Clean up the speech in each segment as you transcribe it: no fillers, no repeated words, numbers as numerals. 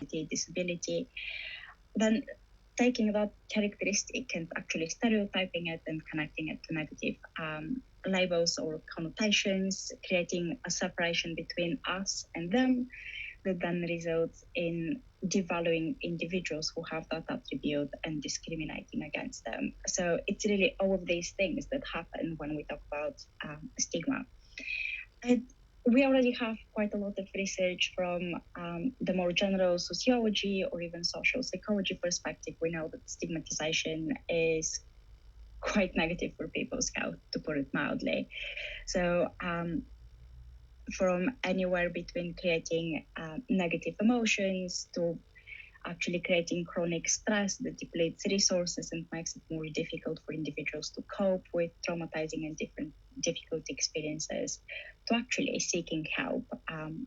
disability, then taking that characteristic and actually stereotyping it and connecting it to negative labels or connotations, creating a separation between us and them, that then results in devaluing individuals who have that attribute and discriminating against them. So it's really all of these things that happen when we talk about stigma. And we already have quite a lot of research from the more general sociology or even social psychology perspective. We know that stigmatization is quite negative for people's health, to put it mildly. So from anywhere between creating negative emotions to actually creating chronic stress that depletes resources and makes it more difficult for individuals to cope with traumatizing and different difficult experiences, to actually seeking help,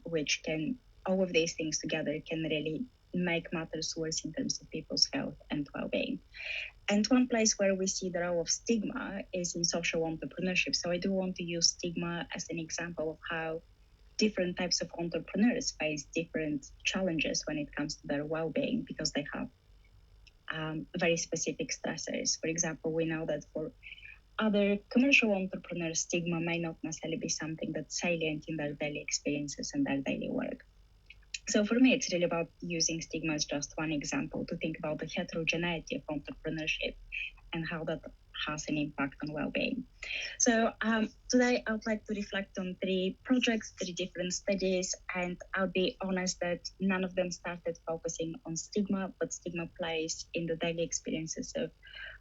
which can, all of these things together can really make matters worse in terms of people's health and well-being. And one place where we see the role of stigma is in social entrepreneurship. So I do want to use stigma as an example of how different types of entrepreneurs face different challenges when it comes to their well-being, because they have very specific stressors. For example, we know that for other commercial entrepreneurs, stigma may not necessarily be something that's salient in their daily experiences and their daily work. So for me, it's really about using stigma as just one example to think about the heterogeneity of entrepreneurship and how that has an impact on well-being. So today I would like to reflect on 3 projects, 3 different studies, and I'll be honest that none of them started focusing on stigma, but stigma plays in the daily experiences of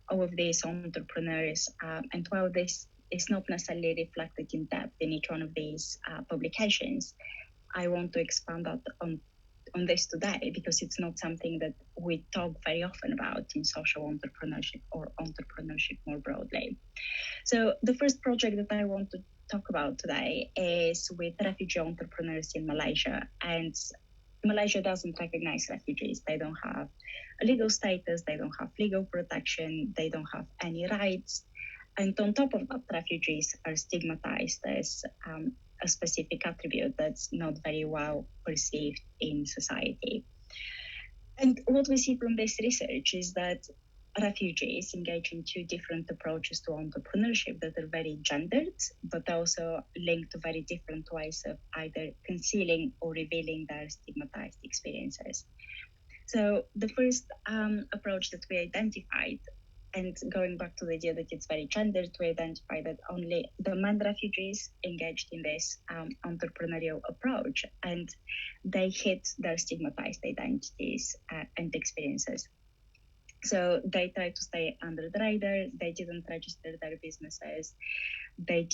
all of these entrepreneurs. And while this is not necessarily reflected in depth in each one of these publications, I want to expand on this today because it's not something that we talk very often about in social entrepreneurship or entrepreneurship more broadly. So the first project that I want to talk about today is with refugee entrepreneurs in Malaysia. And Malaysia doesn't recognize refugees. They don't have a legal status, they don't have legal protection, they don't have any rights. And on top of that, refugees are stigmatized as a specific attribute that's not very well perceived in society. And what we see from this research is that refugees engage in 2 different approaches to entrepreneurship that are very gendered, but also linked to very different ways of either concealing or revealing their stigmatized experiences. So the first approach that we identified, and going back to the idea that it's very gendered, we identify that only the men refugees engaged in this entrepreneurial approach, and they hid their stigmatized identities and experiences. So they tried to stay under the radar. They didn't register their businesses. They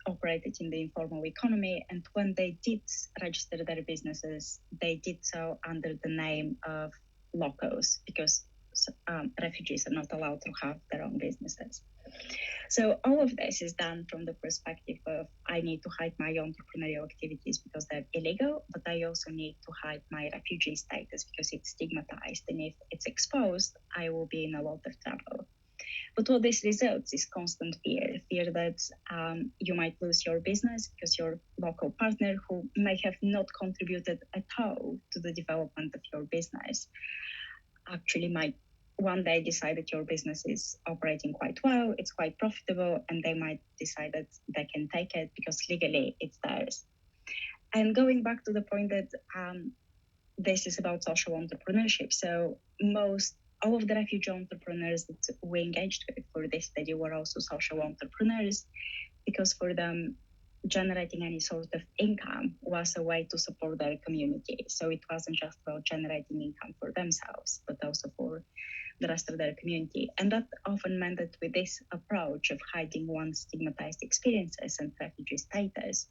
operated in the informal economy. And when they did register their businesses, they did so under the name of locals, because refugees are not allowed to have their own businesses. So all of this is done from the perspective of I need to hide my entrepreneurial activities because they're illegal, but I also need to hide my refugee status because it's stigmatized. And if it's exposed, I will be in a lot of trouble. But what this results is constant fear that you might lose your business because your local partner, who may have not contributed at all to the development of your business, actually might one day decide that your business is operating quite well, it's quite profitable, and they might decide that they can take it because legally it's theirs. And going back to the point that this is about social entrepreneurship, so all of the refugee entrepreneurs that we engaged with for this study were also social entrepreneurs, because for them, generating any sort of income was a way to support their community. So it wasn't just about generating income for themselves, but also for the rest of their community. And that often meant that with this approach of hiding one's stigmatized experiences and refugee status,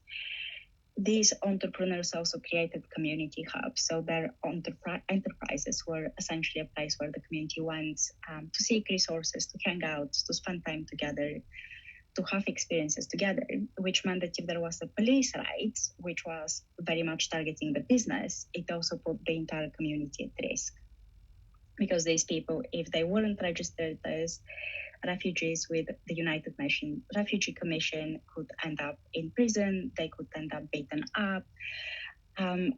these entrepreneurs also created community hubs. So their enterprises were essentially a place where the community went to seek resources, to hang out, to spend time together, to have experiences together, which meant that if there was a police raid, which was very much targeting the business, it also put the entire community at risk. Because these people, if they weren't registered as refugees with the United Nations Refugee Commission, could end up in prison, they could end up beaten up. And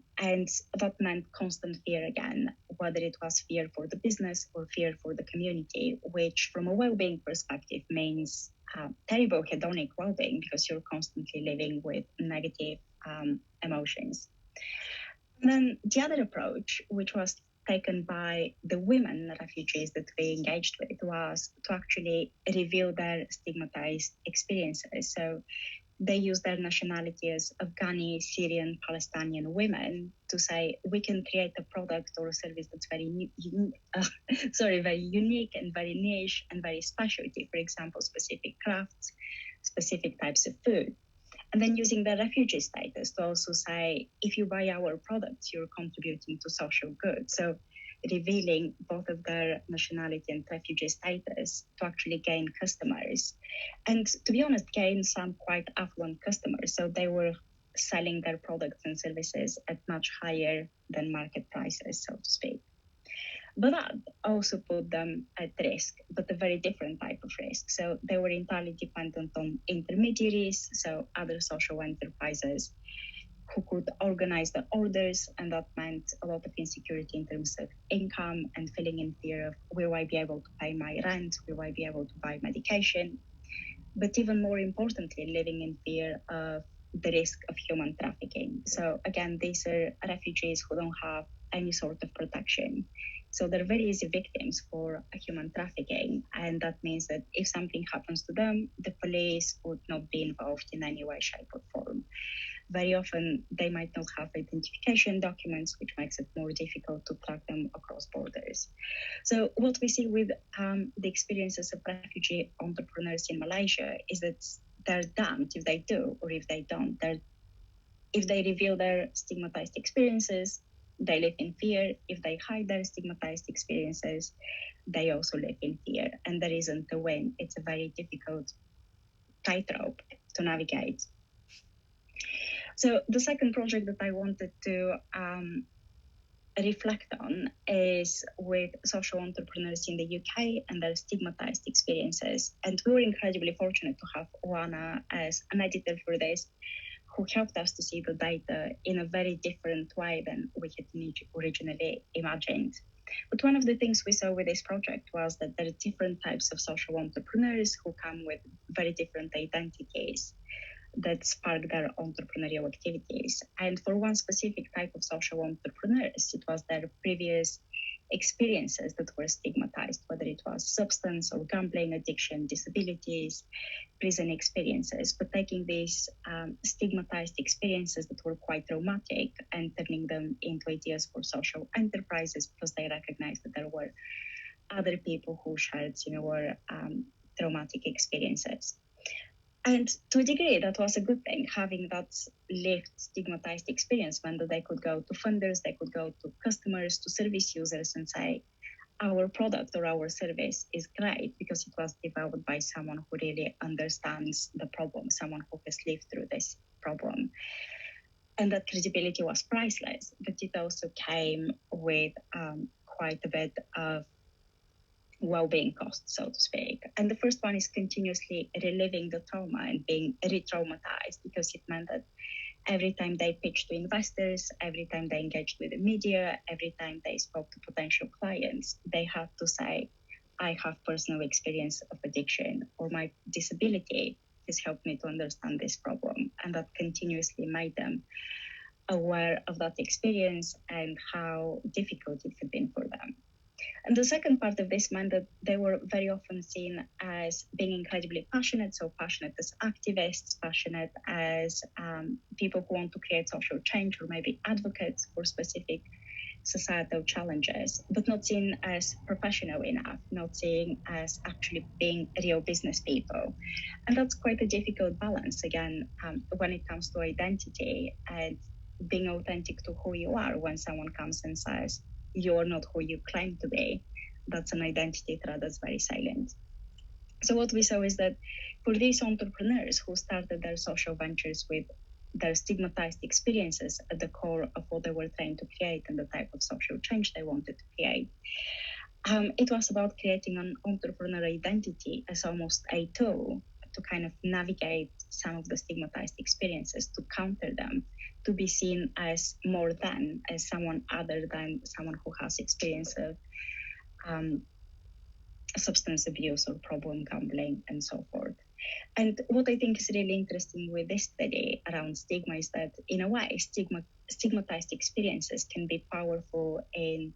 that meant constant fear again, whether it was fear for the business or fear for the community, which from a well-being perspective means terrible hedonic well-being because you're constantly living with negative emotions. And then the other approach, which was taken by the women refugees that we engaged with, was to actually reveal their stigmatized experiences. So they use their nationality as Afghani, Syrian, Palestinian women to say we can create a product or a service that's very very unique and very niche and very specialty. For example, specific crafts, specific types of food. And then using the refugee status to also say, if you buy our products, you're contributing to social good. So revealing both of their nationality and refugee status to actually gain customers. And to be honest, gain some quite affluent customers. So they were selling their products and services at much higher than market prices, so to speak. But that also put them at risk, but a very different type of risk. So they were entirely dependent on intermediaries, so other social enterprises who could organize the orders, and that meant a lot of insecurity in terms of income and feeling in fear of will I be able to pay my rent, will I be able to buy medication, but even more importantly, living in fear of the risk of human trafficking. So again, these are refugees who don't have any sort of protection. So they're very easy victims for human trafficking. And that means that if something happens to them, the police would not be involved in any way, shape, or form. Very often, they might not have identification documents, which makes it more difficult to track them across borders. So what we see with the experiences of refugee entrepreneurs in Malaysia is that they're damned if they do or if they don't. If they reveal their stigmatized experiences, they live in fear. If they hide their stigmatized experiences, they also live in fear. And there isn't a win. It's a very difficult tightrope to navigate. So the second project that I wanted to reflect on is with social entrepreneurs in the UK and their stigmatized experiences. And we were incredibly fortunate to have Oana as an editor for this, who helped us to see the data in a very different way than we had originally imagined. But one of the things we saw with this project was that there are different types of social entrepreneurs who come with very different identities that spark their entrepreneurial activities. And for one specific type of social entrepreneurs, it was their previous experiences that were stigmatized, whether it was substance or gambling addiction, disabilities, prison experiences, but taking these stigmatized experiences that were quite traumatic and turning them into ideas for social enterprises because they recognized that there were other people who shared similar traumatic experiences. And to a degree, that was a good thing. Having that lived stigmatized experience meant that they could go to funders, they could go to customers, to service users and say, our product or our service is great because it was developed by someone who really understands the problem, someone who has lived through this problem. And that credibility was priceless, but it also came with quite a bit of well-being costs, so to speak. And the first one is continuously reliving the trauma and being re-traumatized, because it meant that every time they pitched to investors, every time they engaged with the media, every time they spoke to potential clients, they had to say, I have personal experience of addiction, or my disability has helped me to understand this problem. And that continuously made them aware of that experience and how difficult it had been for them. And the second part of this meant that they were very often seen as being incredibly passionate, so passionate as activists, passionate as people who want to create social change, or maybe advocates for specific societal challenges, but not seen as professional enough, not seen as actually being real business people. And that's quite a difficult balance, again, when it comes to identity and being authentic to who you are. When someone comes and says, you're not who you claim to be, that's an identity threat that's very silent. So what we saw is that for these entrepreneurs who started their social ventures with their stigmatized experiences at the core of what they were trying to create and the type of social change they wanted to create, it was about creating an entrepreneur identity as almost a tool to kind of navigate some of the stigmatized experiences, to counter them, to be seen as more than, as someone other than someone who has experience of substance abuse or problem gambling and so forth. And what I think is really interesting with this study around stigma is that, in a way, stigmatized experiences can be powerful in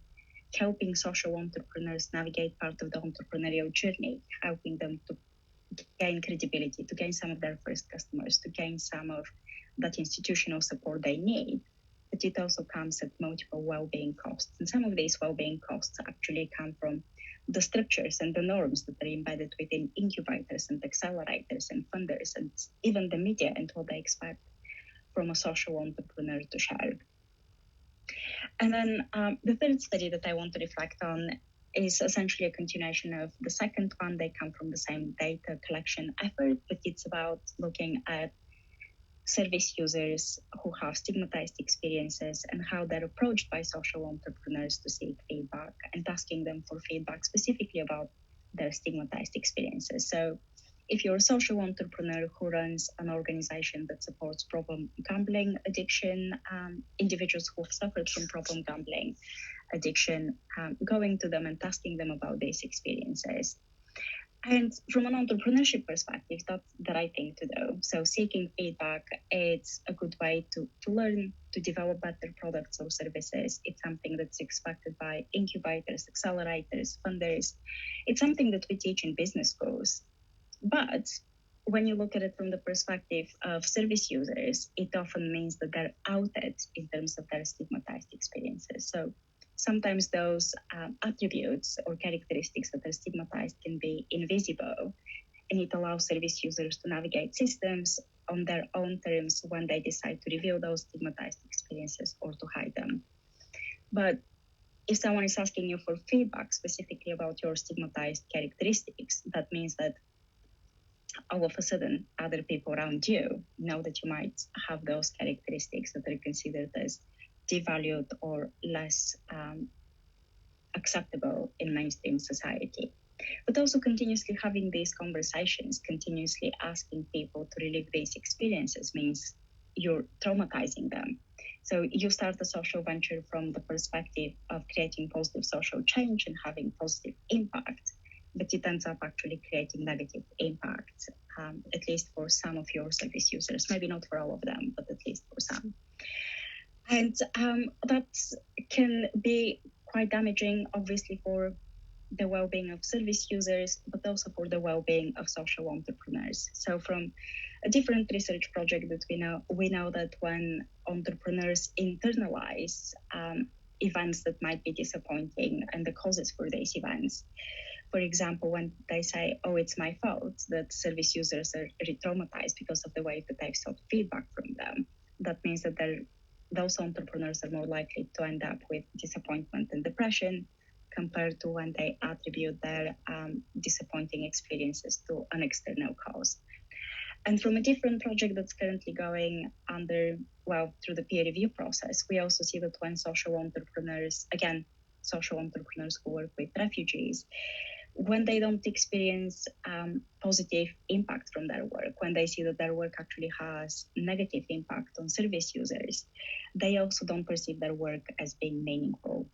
helping social entrepreneurs navigate part of the entrepreneurial journey, helping them to gain credibility, to gain some of their first customers, to gain some of that institutional support they need. But it also comes at multiple well-being costs. And some of these well-being costs actually come from the structures and the norms that are embedded within incubators and accelerators and funders, and even the media and what they expect from a social entrepreneur to share. And then the third study that I want to reflect on is essentially a continuation of the second one. They come from the same data collection effort, but it's about looking at service users who have stigmatized experiences and how they're approached by social entrepreneurs to seek feedback and asking them for feedback specifically about their stigmatized experiences. So if you're a social entrepreneur who runs an organization that supports problem gambling addiction, individuals who have suffered from problem gambling addiction, going to them and asking them about these experiences. And from an entrepreneurship perspective, that's the right thing to do. So seeking feedback, it's a good way to learn, to develop better products or services. It's something that's expected by incubators, accelerators, funders. It's something that we teach in business schools. But when you look at it from the perspective of service users, it often means that they're outed in terms of their stigmatized experiences. So sometimes those attributes or characteristics that are stigmatized can be invisible, and it allows service users to navigate systems on their own terms when they decide to reveal those stigmatized experiences or to hide them. But if someone is asking you for feedback specifically about your stigmatized characteristics, that means that all of a sudden other people around you know that you might have those characteristics that are considered as devalued or less acceptable in mainstream society. But also continuously having these conversations, continuously asking people to relive these experiences means you're traumatizing them. So you start a social venture from the perspective of creating positive social change and having positive impact, but it ends up actually creating negative impact, at least for some of your service users. Maybe not for all of them, but at least for some. And that can be quite damaging, obviously, for the well-being of service users, but also for the well-being of social entrepreneurs. So from a different research project that we know that when entrepreneurs internalize events that might be disappointing and the causes for these events, for example, when they say, oh, it's my fault, that service users are re-traumatized because of the way that they've sought feedback from them, that means that those entrepreneurs are more likely to end up with disappointment and depression compared to when they attribute their disappointing experiences to an external cause. And from a different project that's currently going through the peer review process, we also see that when social entrepreneurs who work with refugees, when they don't experience positive impact from their work, when they see that their work actually has negative impact on service users, they also don't perceive their work as being meaningful.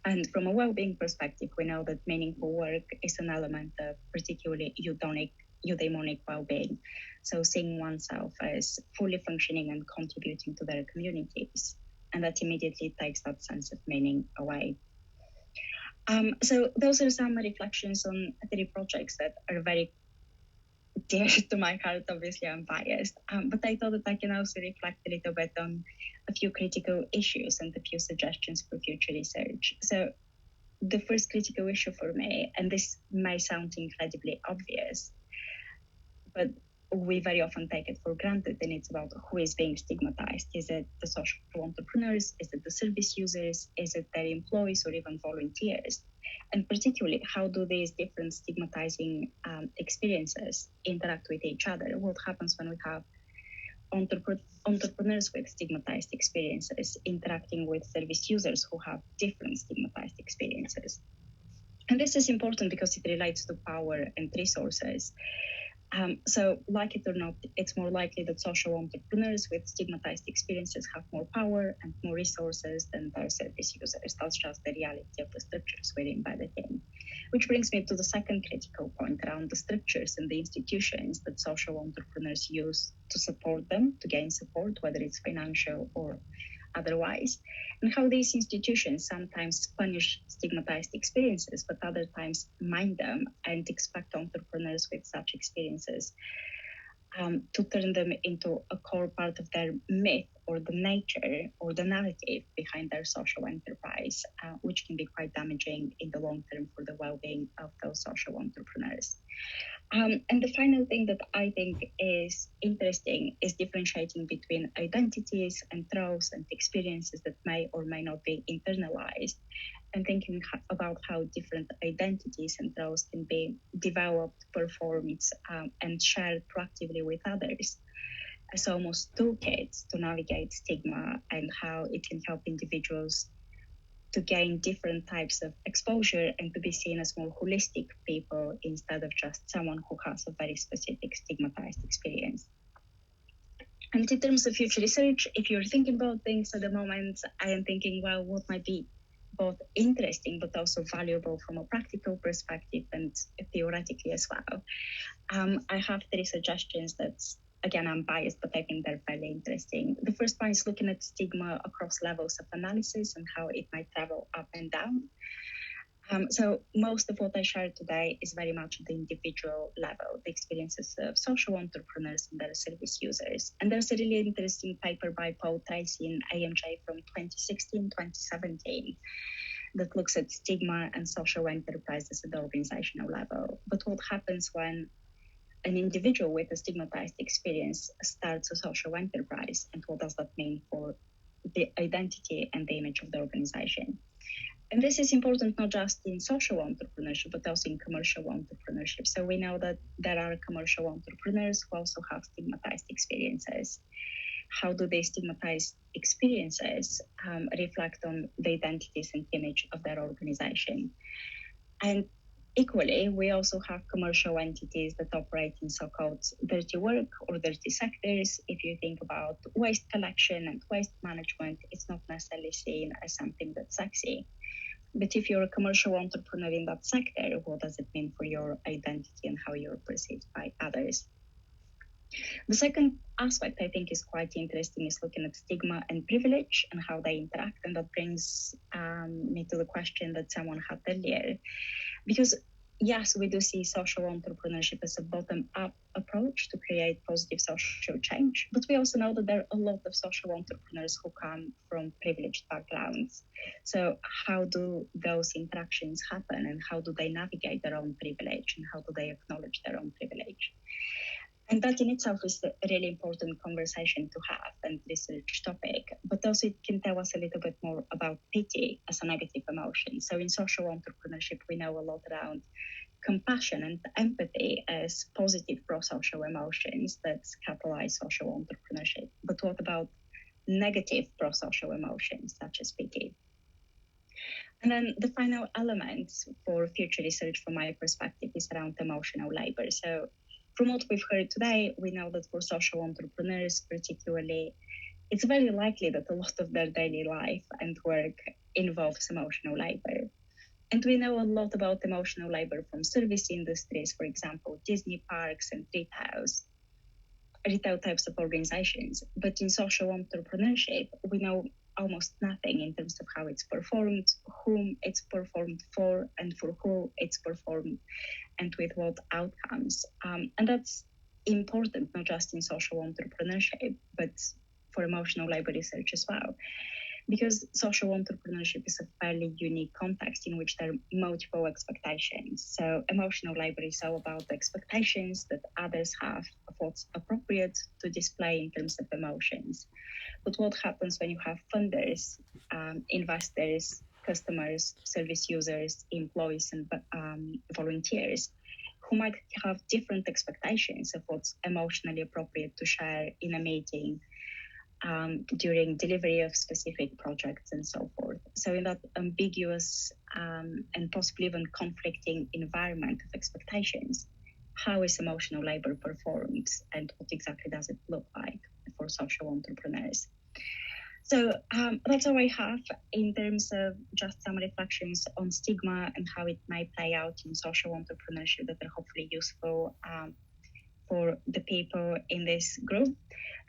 And from a well-being perspective, we know that meaningful work is an element of particularly eudaimonic well-being. So seeing oneself as fully functioning and contributing to their communities, and that immediately takes that sense of meaning away. So those are some reflections on 3 projects that are very dear to my heart. Obviously, I'm biased, but I thought that I can also reflect a little bit on a few critical issues and a few suggestions for future research. So the first critical issue for me, and this may sound incredibly obvious, but we very often take it for granted, and it's about who is being stigmatized. Is it the social entrepreneurs? Is it the service users? Is it their employees or even volunteers? And particularly, how do these different stigmatizing experiences interact with each other? What happens when we have entrepreneurs with stigmatized experiences interacting with service users who have different stigmatized experiences? And this is important because it relates to power and resources. So, like it or not, it's more likely that social entrepreneurs with stigmatized experiences have more power and more resources than their service users. That's just the reality of the structures we're embedded in. Which brings me to the second critical point around the structures and the institutions that social entrepreneurs use to support them, to gain support, whether it's financial or otherwise, and how these institutions sometimes punish stigmatized experiences, but other times mind them and expect entrepreneurs with such experiences to turn them into a core part of their myth or the nature or the narrative behind their social enterprise, which can be quite damaging in the long term for the well-being of those social entrepreneurs. And the final thing that I think is interesting is differentiating between identities and roles and experiences that may or may not be internalized, and thinking about how different identities and roles can be developed, performed, and shared proactively with others as almost toolkits to navigate stigma, and how it can help individuals to gain different types of exposure and to be seen as more holistic people instead of just someone who has a very specific stigmatized experience. And in terms of future research, if you're thinking about things at the moment, I am thinking, well, what might be both interesting but also valuable from a practical perspective and theoretically as well. I have three suggestions that, again, I'm biased, but I think they're fairly interesting. The first one is looking at stigma across levels of analysis and how it might travel up and down. So most of what I shared today is very much at the individual level, the experiences of social entrepreneurs and their service users. And there's a really interesting paper by Paul Tracy in AMJ from 2016-2017 that looks at stigma and social enterprises at the organizational level. But what happens when an individual with a stigmatized experience starts a social enterprise, and what does that mean for the identity and the image of the organization? And this is important not just in social entrepreneurship, but also in commercial entrepreneurship. So we know that there are commercial entrepreneurs who also have stigmatized experiences. How do they stigmatized experiences reflect on the identities and image of their organization? And equally, we also have commercial entities that operate in so-called dirty work or dirty sectors. If you think about waste collection and waste management, it's not necessarily seen as something that's sexy. But if you're a commercial entrepreneur in that sector, what does it mean for your identity and how you're perceived by others? The second aspect I think is quite interesting is looking at stigma and privilege and how they interact. And that brings me to the question that someone had earlier. Because yes, we do see social entrepreneurship as a bottom-up approach to create positive social change, but we also know that there are a lot of social entrepreneurs who come from privileged backgrounds. So how do those interactions happen, and how do they navigate their own privilege, and how do they acknowledge their own privilege? And that in itself is a really important conversation to have and research topic, but also it can tell us a little bit more about pity as a negative emotion. So in social entrepreneurship, we know a lot around compassion and empathy as positive pro-social emotions that catalyze social entrepreneurship. But what about negative pro-social emotions such as pity? And then the final element for future research from my perspective is around emotional labor. So from what we've heard today, we know that for social entrepreneurs particularly, it's very likely that a lot of their daily life and work involves emotional labor. And we know a lot about emotional labor from service industries, for example, Disney parks and retail types of organizations. But in social entrepreneurship, we know almost nothing in terms of how it's performed, whom it's performed for, and for who it's performed, and with what outcomes. And that's important, not just in social entrepreneurship, but for emotional labor research as well. Because social entrepreneurship is a fairly unique context in which there are multiple expectations. So emotional labor is all about the expectations that others have of what's appropriate to display in terms of emotions. But what happens when you have funders, investors, customers, service users, employees, and volunteers who might have different expectations of what's emotionally appropriate to share in a meeting, during delivery of specific projects and so forth. So in that ambiguous and possibly even conflicting environment of expectations, how is emotional labor performed and what exactly does it look like for social entrepreneurs. So that's all I have in terms of just some reflections on stigma and how it may play out in social entrepreneurship that are hopefully useful for the people in this group.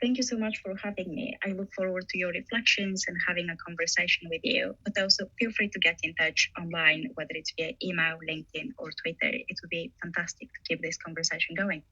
Thank you so much for having me. I look forward to your reflections and having a conversation with you, but also feel free to get in touch online, whether it's via email, LinkedIn, or Twitter. It would be fantastic to keep this conversation going.